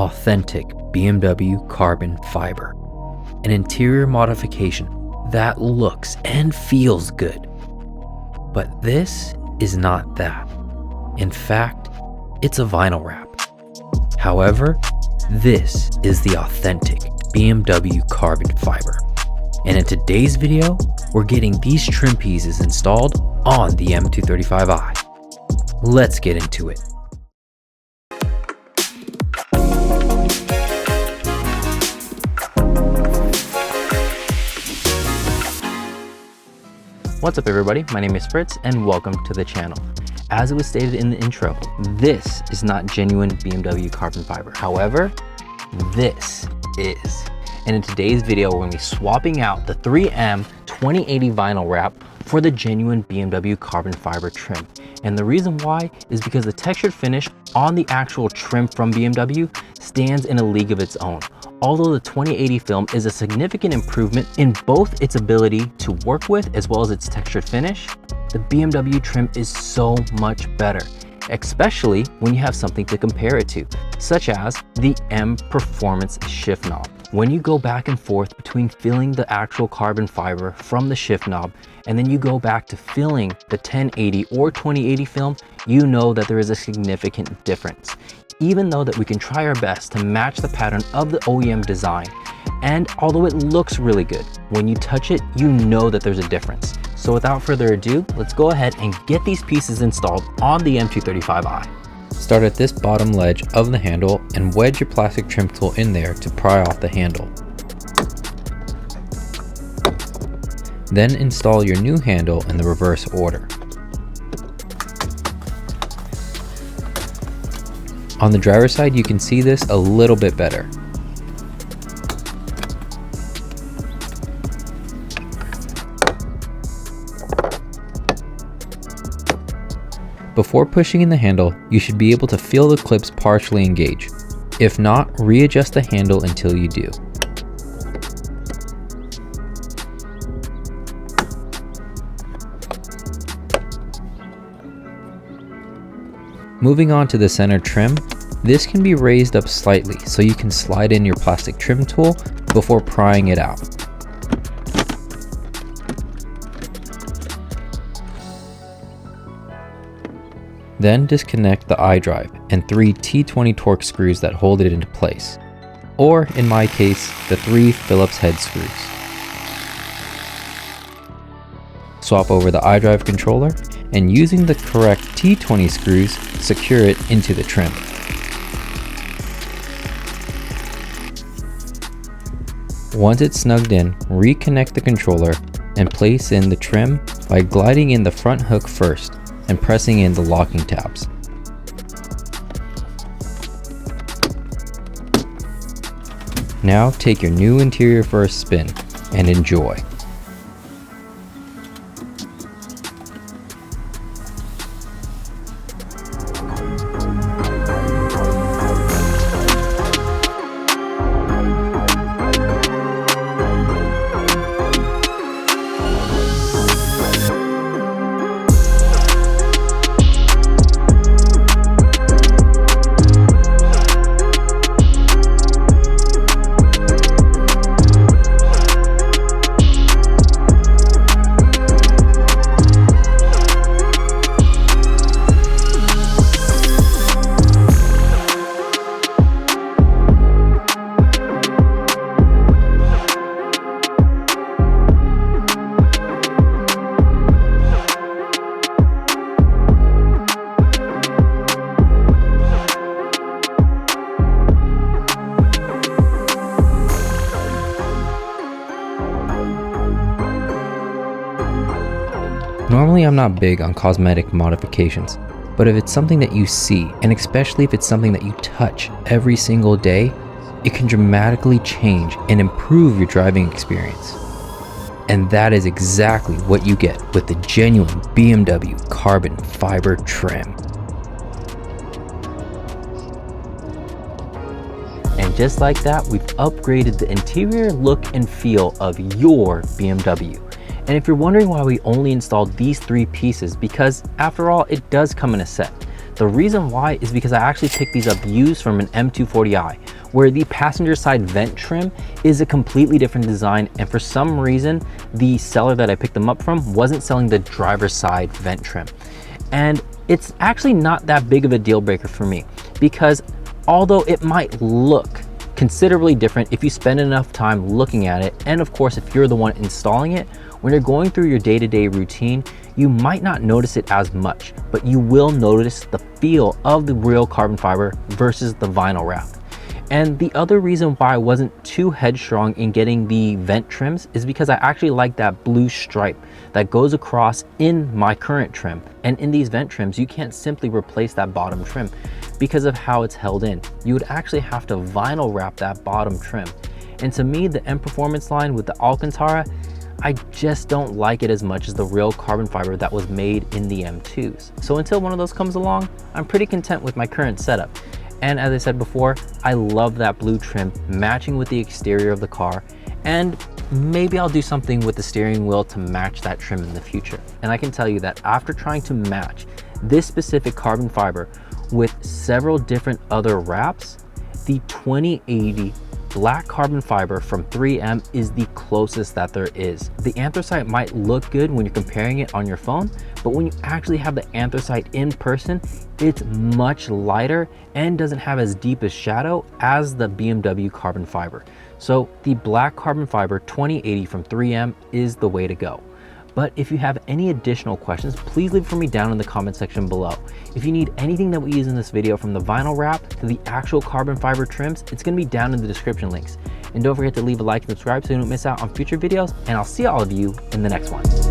authentic BMW carbon fiber, an interior modification that looks and feels good. But this is not that. In fact, it's a vinyl wrap. However, this is the authentic BMW carbon fiber. And in today's video, we're getting these trim pieces installed on the M235i. Let's get into it. What's up everybody, my name is Fritz and welcome to the channel. As it was stated in the intro, this is not genuine BMW carbon fiber. However, this is. And in today's video, we're going to be swapping out the 3M 2080 vinyl wrap for the genuine BMW carbon fiber trim. And the reason why is because the textured finish on the actual trim from BMW stands in a league of its own. Although the 2080 film is a significant improvement in both its ability to work with as well as its textured finish, the BMW trim is so much better, especially when you have something to compare it to, such as the M Performance shift knob. When you go back and forth between feeling the actual carbon fiber from the shift knob and then you go back to feeling the 1080 or 2080 film, you know that there is a significant difference. Even though that we can try our best to match the pattern of the OEM design, and although it looks really good, when you touch it, you know that there's a difference. So without further ado, let's go ahead and get these pieces installed on the M235i. Start at this bottom ledge of the handle and wedge your plastic trim tool in there to pry off the handle. Then install your new handle in the reverse order. On the driver's side, you can see this a little bit better. Before pushing in the handle, you should be able to feel the clips partially engage. If not, readjust the handle until you do. Moving on to the center trim, this can be raised up slightly so you can slide in your plastic trim tool before prying it out. Then disconnect the iDrive and 3 T20 Torx screws that hold it into place, or in my case, the 3 Phillips head screws. Swap over the iDrive controller and using the correct T20 screws, secure it into the trim. Once it's snugged in, reconnect the controller and place in the trim by gliding in the front hook first and pressing in the locking tabs. Now take your new interior for a spin and enjoy. Normally I'm not big on cosmetic modifications, but if it's something that you see, and especially if it's something that you touch every single day, it can dramatically change and improve your driving experience. And that is exactly what you get with the genuine BMW carbon fiber trim. And just like that, we've upgraded the interior look and feel of your BMW. And if you're wondering why we only installed these 3 pieces, because after all, it does come in a set. The reason why is because I actually picked these up used from an M240i, where the passenger side vent trim is a completely different design, and for some reason the seller that I picked them up from wasn't selling the driver's side vent trim. And it's actually not that big of a deal breaker for me, because although it might look considerably different if you spend enough time looking at it, and of course if you're the one installing it, when you're going through your day-to-day routine, you might not notice it as much, but you will notice the feel of the real carbon fiber versus the vinyl wrap. And the other reason why I wasn't too headstrong in getting the vent trims is because I actually like that blue stripe that goes across in my current trim. And in these vent trims, you can't simply replace that bottom trim because of how it's held in. You would actually have to vinyl wrap that bottom trim. And to me, the M Performance line with the Alcantara, I just don't like it as much as the real carbon fiber that was made in the M2s. So until one of those comes along, I'm pretty content with my current setup. And as I said before, I love that blue trim matching with the exterior of the car, and maybe I'll do something with the steering wheel to match that trim in the future. And I can tell you that after trying to match this specific carbon fiber with several different other wraps, the 2080 black carbon fiber from 3M is the closest that there is. The anthracite might look good when you're comparing it on your phone, but when you actually have the anthracite in person, it's much lighter and doesn't have as deep a shadow as the BMW carbon fiber. So the black carbon fiber 2080 from 3M is the way to go. But if you have any additional questions, please leave it for me down in the comment section below. If you need anything that we use in this video, from the vinyl wrap to the actual carbon fiber trims, it's gonna be down in the description links. And don't forget to leave a like and subscribe so you don't miss out on future videos, and I'll see all of you in the next one.